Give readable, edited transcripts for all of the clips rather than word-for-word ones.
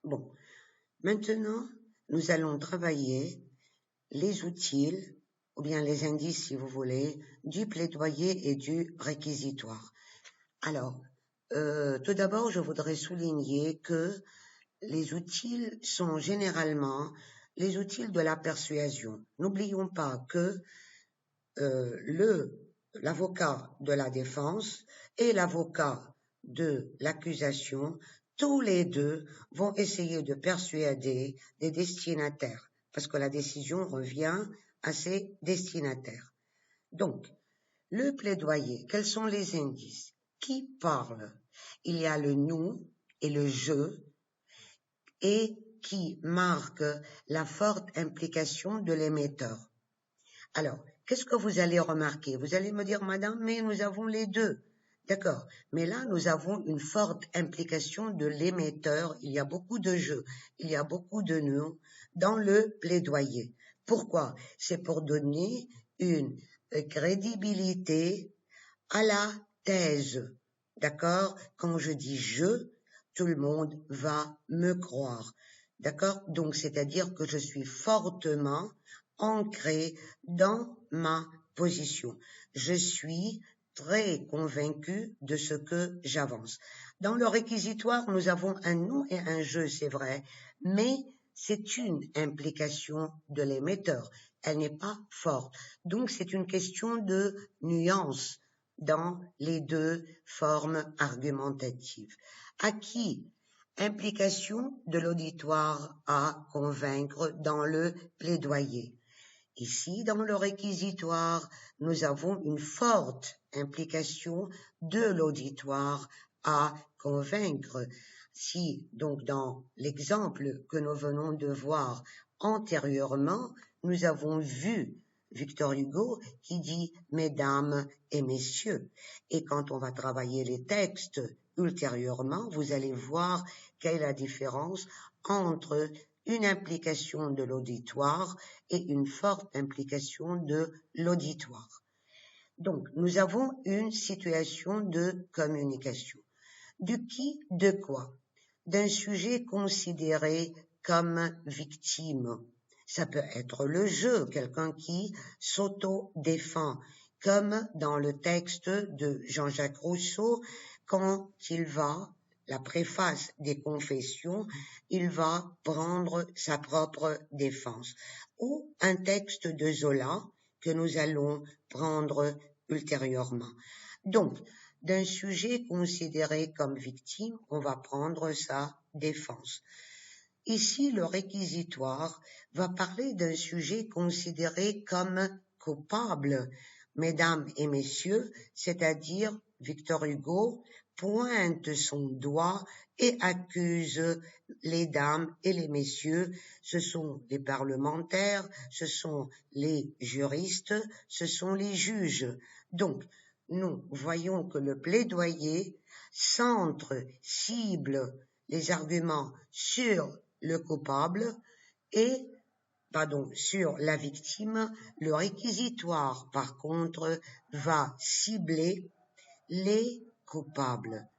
Bon, maintenant, nous allons travailler les outils, ou bien les indices si vous voulez, du plaidoyer et du réquisitoire. Alors, tout d'abord, je voudrais souligner que les outils sont généralement les outils de la persuasion. N'oublions pas que l'avocat de la défense et l'avocat de l'accusation, tous les deux vont essayer de persuader des destinataires, parce que la décision revient à ces destinataires. Donc, le plaidoyer, quels sont les indices? Qui parle? Il y a le nous et le je, et qui marque la forte implication de l'émetteur. Alors, qu'est-ce que vous allez remarquer? Vous allez me dire, madame, mais nous avons les deux. D'accord. Mais là, nous avons une forte implication de l'émetteur. Il y a beaucoup de jeux, il y a beaucoup de nous dans le plaidoyer. Pourquoi? C'est pour donner une crédibilité à la thèse. D'accord? Quand je dis je, tout le monde va me croire. D'accord? Donc, c'est-à-dire que je suis fortement ancré dans ma position. Je suis très convaincu de ce que j'avance. Dans le réquisitoire, nous avons un nous et un je, c'est vrai, mais c'est une implication de l'émetteur. Elle n'est pas forte. Donc, c'est une question de nuance dans les deux formes argumentatives. À qui? Implication de l'auditoire à convaincre dans le plaidoyer. Ici, dans le réquisitoire, nous avons une forte implication de l'auditoire à convaincre. Si, donc, dans l'exemple que nous venons de voir antérieurement, nous avons vu Victor Hugo qui dit « Mesdames et messieurs ». Et quand on va travailler les textes ultérieurement, vous allez voir quelle est la différence entre une implication de l'auditoire et une forte implication de l'auditoire. Donc, nous avons une situation de communication. Du qui, de quoi? D'un sujet considéré comme victime. Ça peut être le jeu, quelqu'un qui s'auto-défend, comme dans le texte de Jean-Jacques Rousseau, quand il va, la préface des Confessions, il va prendre sa propre défense. Ou un texte de Zola que nous allons prendre ultérieurement. Donc, d'un sujet considéré comme victime, on va prendre sa défense. Ici, le réquisitoire va parler d'un sujet considéré comme coupable. Mesdames et messieurs, c'est-à-dire Victor Hugo pointe son doigt et accuse les dames et les messieurs. Ce sont les parlementaires, ce sont les juristes, ce sont les juges. Donc, nous voyons que le plaidoyer centre, cible les arguments sur le coupable et, sur la victime. Le réquisitoire, par contre, va cibler les coupables.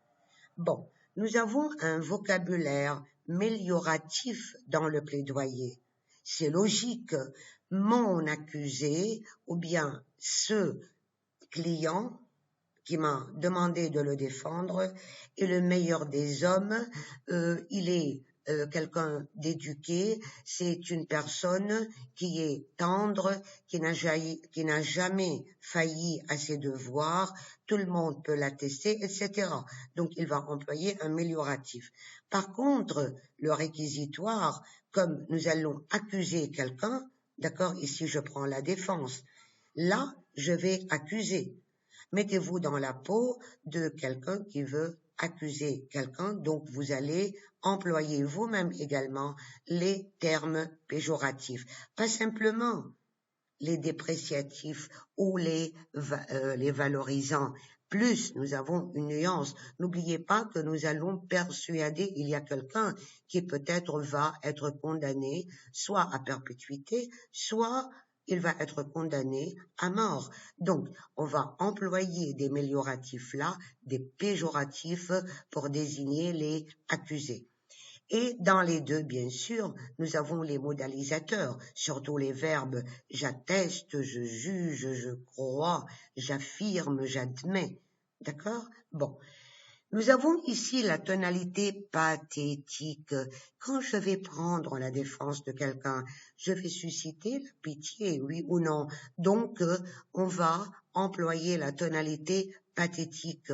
Bon, nous avons un vocabulaire mélioratif dans le plaidoyer. C'est logique. Mon accusé, ou bien ce client qui m'a demandé de le défendre, est le meilleur des hommes, il est quelqu'un d'éduqué, c'est une personne qui est tendre, qui n'a jamais failli à ses devoirs, tout le monde peut l'attester, etc. Donc il va employer un amélioratif. Par contre, le réquisitoire, comme nous allons accuser quelqu'un, d'accord, ici je prends la défense, là je vais accuser. Mettez-vous dans la peau de quelqu'un qui veut accuser quelqu'un, donc vous allez employer vous-même également les termes péjoratifs, pas simplement les dépréciatifs ou les valorisants. Plus nous avons une nuance. N'oubliez pas que nous allons persuader, il y a quelqu'un qui peut-être va être condamné soit à perpétuité, soit il va être condamné à mort. Donc, on va employer des mélioratifs là, des péjoratifs pour désigner les accusés. Et dans les deux, bien sûr, nous avons les modalisateurs, surtout les verbes j'atteste, je juge, je crois, j'affirme, j'admets. D'accord? Bon. Nous avons ici la tonalité pathétique. Quand je vais prendre la défense de quelqu'un, je vais susciter la pitié, oui ou non. Donc, on va employer la tonalité pathétique.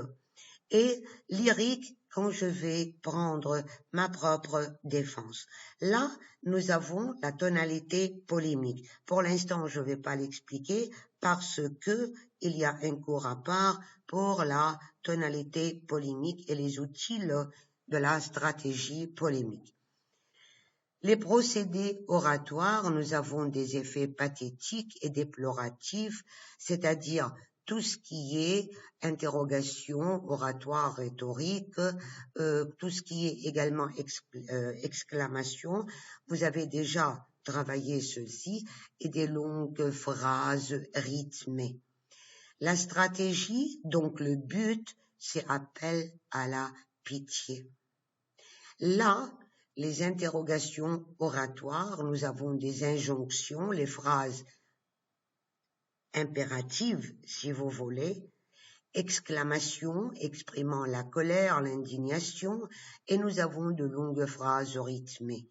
Et lyrique quand je vais prendre ma propre défense. Là, nous avons la tonalité polémique. Pour l'instant, je ne vais pas l'expliquer parce que il y a un cours à part pour la tonalité polémique et les outils de la stratégie polémique. Les procédés oratoires, nous avons des effets pathétiques et déploratifs, c'est-à-dire tout ce qui est interrogation, oratoire, rhétorique, tout ce qui est également exclamation. Vous avez déjà travaillé ceci et des longues phrases rythmées. La stratégie, donc le but, c'est appel à la pitié. Là, les interrogations oratoires, nous avons des injonctions, les phrases impératives, si vous voulez, exclamations exprimant la colère, l'indignation, et nous avons de longues phrases rythmées.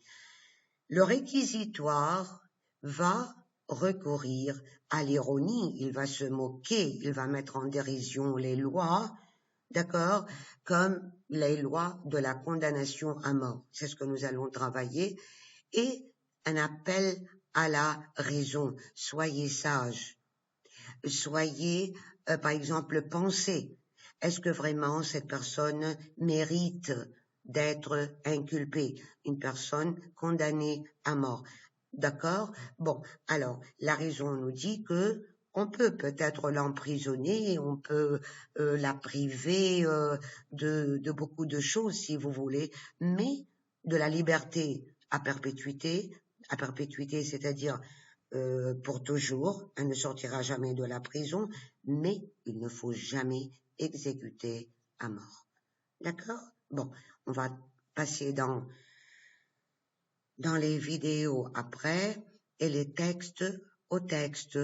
Le réquisitoire va recourir à l'ironie, il va se moquer, il va mettre en dérision les lois, d'accord, comme les lois de la condamnation à mort. C'est ce que nous allons travailler. Et un appel à la raison. Soyez sages. Soyez, par exemple, pensez. Est-ce que vraiment cette personne mérite d'être inculpée? Une personne condamnée à mort. D'accord? Bon, alors, la raison nous dit que on peut peut-être l'emprisonner, on peut la priver de beaucoup de choses, si vous voulez, mais de la liberté à perpétuité, c'est-à-dire pour toujours, elle ne sortira jamais de la prison, mais il ne faut jamais exécuter à mort. D'accord? Bon, on va passer dans les vidéos après et les textes aux textes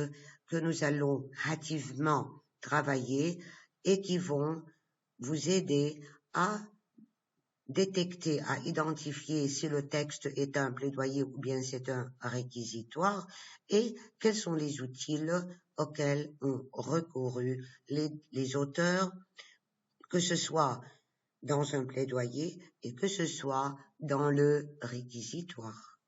que nous allons hâtivement travailler et qui vont vous aider à détecter, à identifier si le texte est un plaidoyer ou bien c'est un réquisitoire et quels sont les outils auxquels ont recouru les auteurs, que ce soit dans un plaidoyer et que ce soit dans le réquisitoire.